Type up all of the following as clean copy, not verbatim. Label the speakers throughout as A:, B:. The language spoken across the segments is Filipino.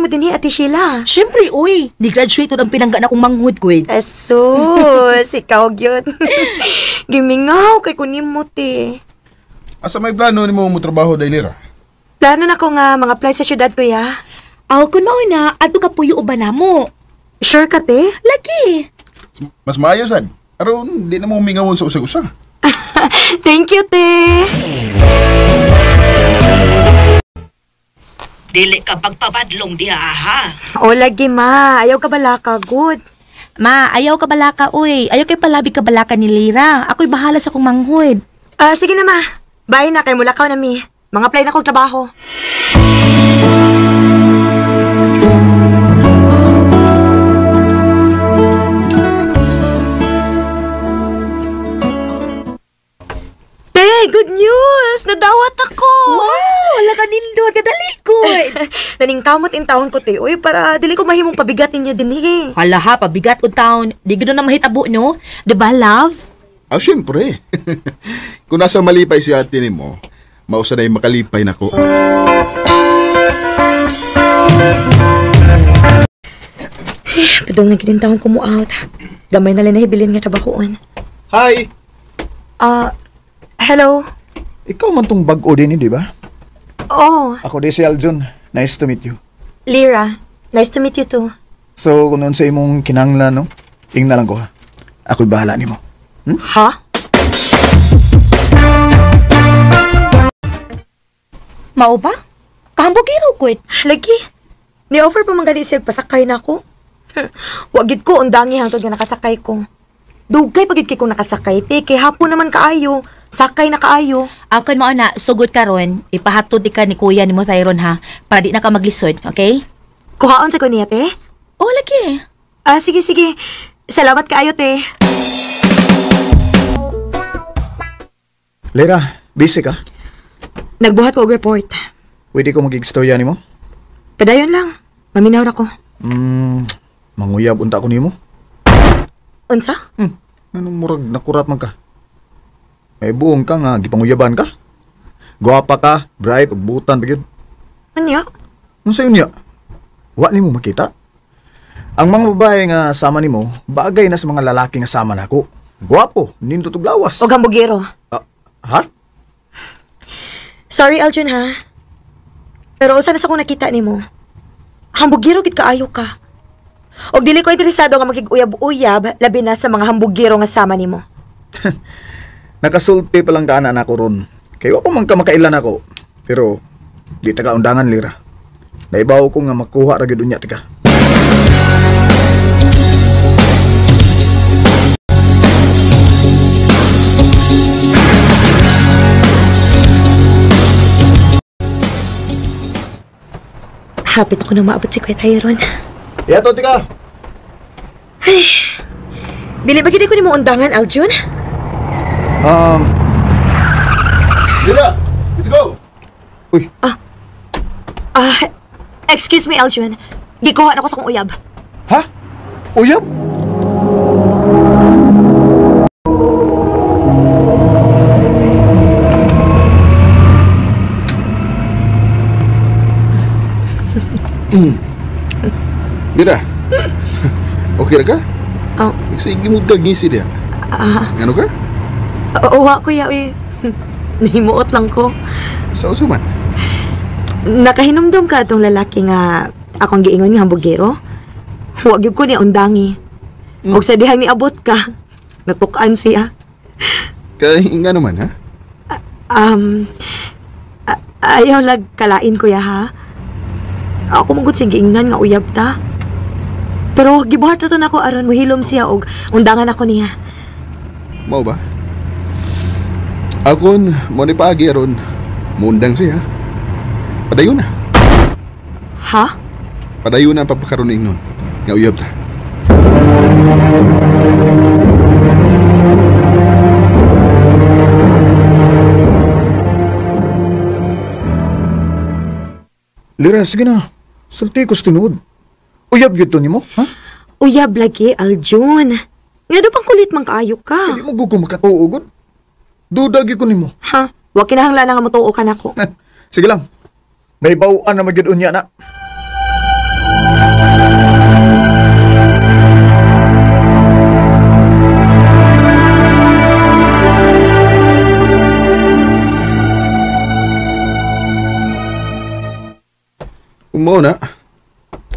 A: mo din Ate Sheila?
B: Siyempre, uy. Ni-graduate ang pinangga na kong manghud ko eh.
A: Asus, ikaw yun. Gimingaw kay kunin mo, te.
C: Asa may plano ni mo trabaho day Lira?
A: Plano na ko nga mga apply sa syudad, kuya.
B: Aw, kun mao na, ato ka puyo uban na mo.
A: Sure ka, te?
B: Lagi.
C: Mas maayo sad. Aron di na mo mingawon sa usa-usa.
A: Thank you, te.
D: Dili ka pagpapadlong diha, ha?
A: O, lagi, ma. Ayaw ka bala ka, good.
B: Ma, ayaw ka balaka, uy. Ayaw kay palabi ka balaka ni Lira. Ako'y bahala sa kong manghud.
A: Sige na, ma. Bye na, kay mulakaw na, mi. Mga apply na kong trabaho. Good news! Nadawat ako!
B: Wow! Wala ka nindot. Kadali ko.
A: Naningkamot in taon ko, te. Uy, para dili ko mahimong pabigat ninyo din, eh.
B: Hala ha, pabigat o taon. Di gano'n na mahitabo, no? Diba, love?
C: Siyempre. Kung nasa malipay si ate ni mo, mausa na yung makalipay na ko.
A: Padong nagkinintahong kumuout. Gamay na lang na hibilin nga trabahoon.
E: Hi!
A: Hello?
E: Ikaw man tong bag-o din, di ba?
A: Oh,
E: Ako di si Aljun. Nice to meet you.
A: Lira. Nice to meet you too.
E: So, kung noon sa imong kinanglan, no? Ingna lang ko ha. Ako'y bahala nimo.
A: Ha?
B: Mao ba? Kahambogiro ko.
A: Lagi. Ni-offer pa man gani siya pasakay na ako. Wagid ko undangi hangtod nga nakasakay ko. Dugay pagid kay kung nakasakay, te. Kay hapon naman kaayo. Sakay na kaayo.
B: Ako'y mao na, sugod ka ron. Ipahatod di ka ni kuya ni mo Thyron ha. Para di na ka maglisod, okay?
A: Kuhaon sa ko niya, te?
B: Oh, lagi.
A: Sige. Salamat kaayo, te.
E: Lera, busy ka?
A: Nagbuhat ko og report.
E: Pwede ko mag-igstorya nimo?
A: Padayon lang. Maminaw ra ko.
E: Manguyab unta ko nimo.
A: Unsa?
E: Anong murag nakurat man ka? May buong ka nga, gipanguyaban ka? Guwapa ka, bright, ug butan, bigyan.
A: Anya?
E: Ano sa'yo niya? Wa nimo makita? Ang mga babae nga sama nimo, bagay na sa mga lalaki nga sama nako. Guwapo, nindot ug lawas.
A: Og hambugiro.
E: Ha?
A: Sorry, Aljun, ha? Pero usa na sa kong nakita nimo. Hambugiro gid kaayo ka. Og dili ko interesado nga makig-uyab-uyab labi na sa mga hambugiro nga sama nimo.
E: Nakasulti pa lang ka na ako ron. Kaya pa man ka makailan ako. Pero, di taga undangan Lira. Naibaw ko nga makuha ra gid unya tika.
A: Hapit ako na maabot si Kuya Thyron.
E: Yato tika.
A: Dili ba gid ko nimo undangan, Aljun?
C: Lira, let's go!
E: Uy,
A: Excuse me, Aljun. Gikuha na ko sa kong uyab.
E: ha? Uyab?
C: Lira, okay ra ka?
A: Oh.
C: Sige mo ka gisi dia. Ano ka?
A: Uwa, kuya, uy. Nahimuot lang ko.
C: Sa usuman.
A: Nakahinumdum ka itong lalaki nga akong giingon nga hambugero. Huwag yun ko ni undangi. Og sa dihang niabot ka, natukan siya.
C: Kaya nga naman, ha?
A: Ayaw lag kalain, kuya, ha? Ako magod sige ingnan nga uyab ta. Pero gibuhat na to na ko aron mohilom siya og undangan ako niya.
C: Mau ba? Akon, mo ni paagi aron. Mundang siya. Padayon na.
A: Ha?
C: Padayon na ang papakaroon nun. Nga uyab ta.
E: Lira, sige na. Sulti ko tinuod. Uyab gito nimo, ha?
A: Uyab lagi, Aljun. Nga do pang kulit man kaayo ka.
E: Hindi mo gugo makatuugod. Duda gyud ko nimo.
A: Ha? Wa kinahanglan nga motuo ka nako.
E: Sige lang. May bawaan na magyud unya na.
C: Mao na.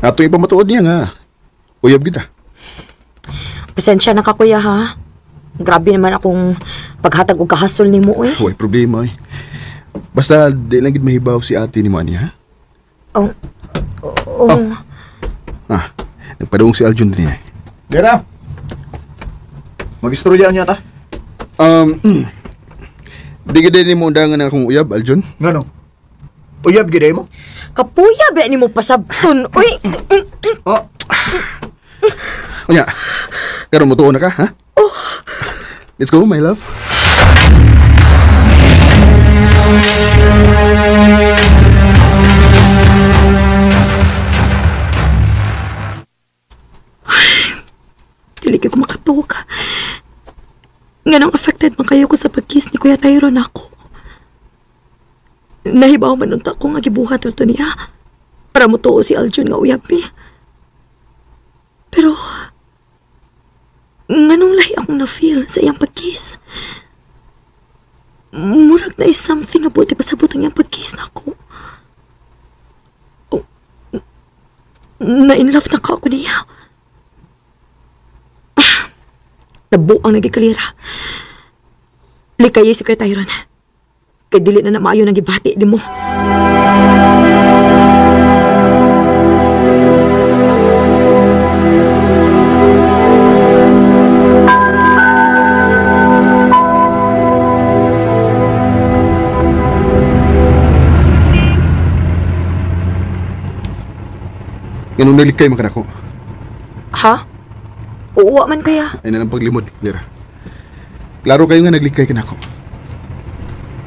C: Ato yung pamatuod niya nga. Uyab kita.
A: Pasensya na ka, kuya, ha? Grabe naman akong paghatag og kahasol ni mo, eh.
C: Huwag problema eh. Basta di lang gid mahibaw si ate ni Manny, ha?
A: Oh,
C: Nagpadung si Aljun din eh.
E: Dira. Mag-istorya niya ta.
C: Di ka din mo undangan akong uyab, Aljun?
E: Ngano? Uyab gid mo?
A: kapuya ba ni mo pasabton? Uy!
E: Oh,
C: Unya, karon mo tuon na ka, ha? Let's go, my love.
A: Dili ko makatuwa ka. Nga nang affected man kayo ko sa pag-kiss ni Kuya Tyrone ako. Nahibaw man unta ko nga gibuhat rito niya para mo tuo si Aljun nga uyapi. Pero, nga nung lahi akong na-feel sa iyang pag-kiss. Murag na is something about ipasabot ang iyang pag-kiss na ako. Oh, na-in-love na ka ako niya. Nabo ang nagikalira. Likay si Kuya Tyrone. Kay dili na maayo nang gibati di mo.
C: Ganun nalikay man ka na ko.
A: Ha? Uwa man kaya.
C: Ay na lang paglimod, Lira. Klaro kayo nga naglikay ka na ko.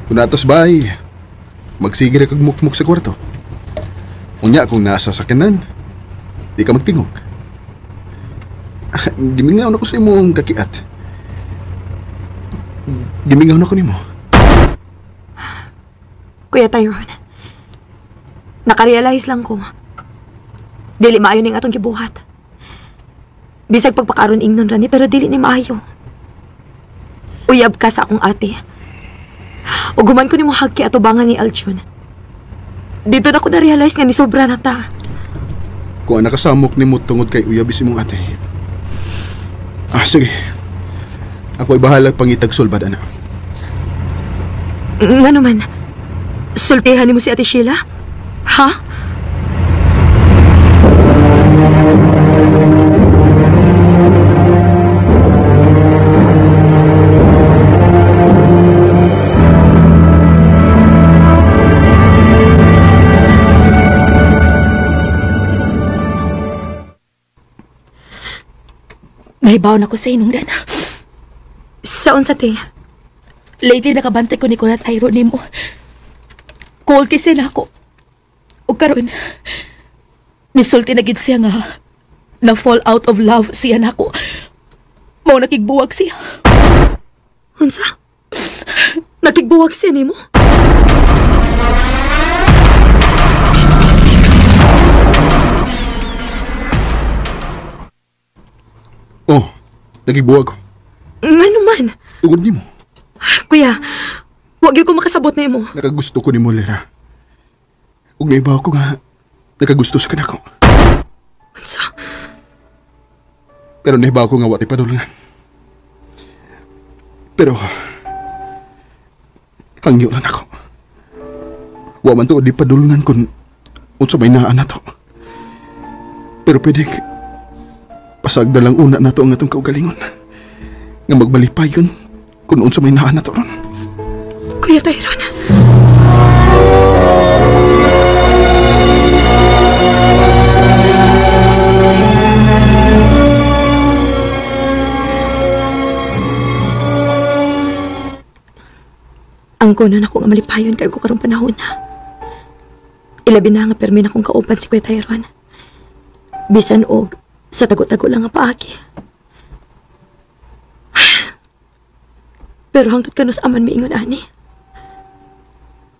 C: Kung natos ba ay magsigir kag mukmuk sa kwarto. Unya kung nasa sakinan, di ka magtingog. Gimingaw na ko sa imong kakiat. Gimingaw na ko nimo.
A: Kuya Tyrone, nakarealize lang ko. Dili maayo ning atong gibuhat. Bisag pagpakaroon ingnon rani pero dili ni maayo. Uyab ka sa akong ate. O guman ko ni mo hagki atubangan ni Aljun. Dito na ko na-realize nga ni sobra na ta.
C: Kung ang nakasamok ni mo tungod kay uyab si mong ate. Sige. Ako'y bahala pangitag sulbad, ana.
A: Nga naman, sultihan ni mo si Ate Sheila? Ha?
B: Nahibaw na ko sa inungdan.
A: Saon sa te?
B: Lately nakabantay ko ni Kuya Tyrone ni mo. Cold kasi na ako. O karon, nisulti na gid siya nga na fall out of love siya na ako. Mao nakigbuwag siya.
A: Unsa? Nakigbuwag siya ni mo?
C: Oh, nagibuwag ko.
A: Nga naman.
C: Tungod ni mo.
A: Kuya, wag yung ko makasabot na mo.
C: Nakagusto ko ni mo, Lira. Ug naibaw ko nga, nakagusto sa kanako.
A: Unsa?
C: Pero naibaw ko nga wati padulungan. Pero, hangyo lang ako. Wa man to di padulungan kung unsa may naan na to. Pero pwede pasagda lang una na to ang atong kaugalingon. Nga magbalipayon kung unsa may naan na to ron.
A: Kuya Tyrone. Ang kuno na ko nga malipayon kayo ko karong panahon na. Ilabi na nga permi na kong kauban si Kuya Tyrone. Bisan og sa tago-tago lang nga paagi. Pero hangtod ka no sa aman miingon ani.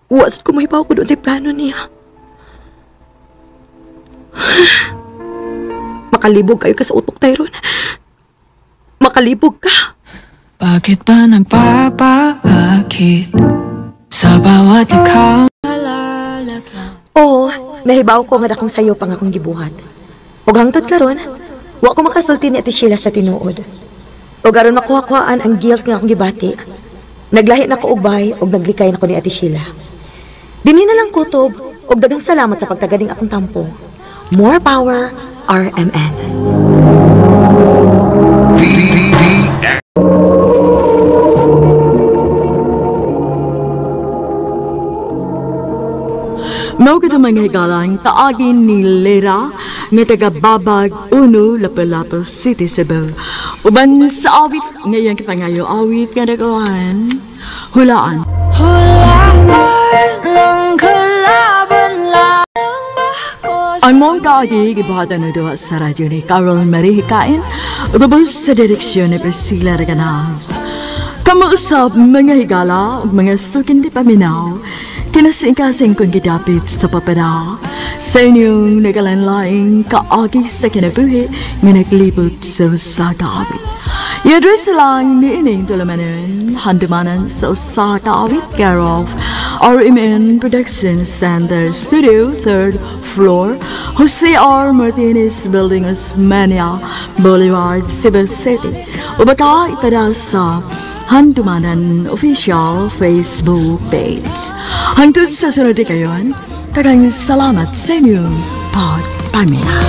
A: Wasad ko mahibaw ko doon sa plano niya. Makalibog kayo ka sa utok, Tyrone. Makalibog ka.
F: Bakit ba nagpapaakit sa bawat ikaw nalalagyan?
A: Oo, Nahibaw ko nga dakong sayo pang akong gibuhat. Ug hangtod karon, wa ko makasulti ni Ate Sheila sa tinuod. Ug aron makuha-kuhaan ang guilt nga akong gibati, naglahi na ko og bahay ug naglikay na ko ni Ate Sheila. Dinhi na lang kutob ug daghang salamat sa pagtaganing akong tampo. More power, RMN.
B: Mao kada mga higalang taagin ni Lera nga taga Babag Uno, Lapu-Lapu City, Cebu. Uban sa awit ngayon kipangayo awit nga nagawan. Hulaan. Ang mong kaagi gibuhatan na doon sa radyo ni Carol Marie Hikain, ubabos sa direksyon ni Priscilla Reganas. Kamausap mga higala ug mga sukin di paminaw, kinasing-kasing kong gidapit sa papada sa inyong nagalanlaing kaagi sa kinabuhi nga naglibot sa usaka-awit. I-address lang ni ining tulamanin, handumanan sa usaka-awit care of RMN Production Center Studio, 3rd floor, Jose R. Martinez Building, Osmania Boulevard, Cebu City. Ubaka ipada sa Handumanan Official Facebook page. Hangtod sa sunod kayon, kagang salamat sa inyong pagpamina.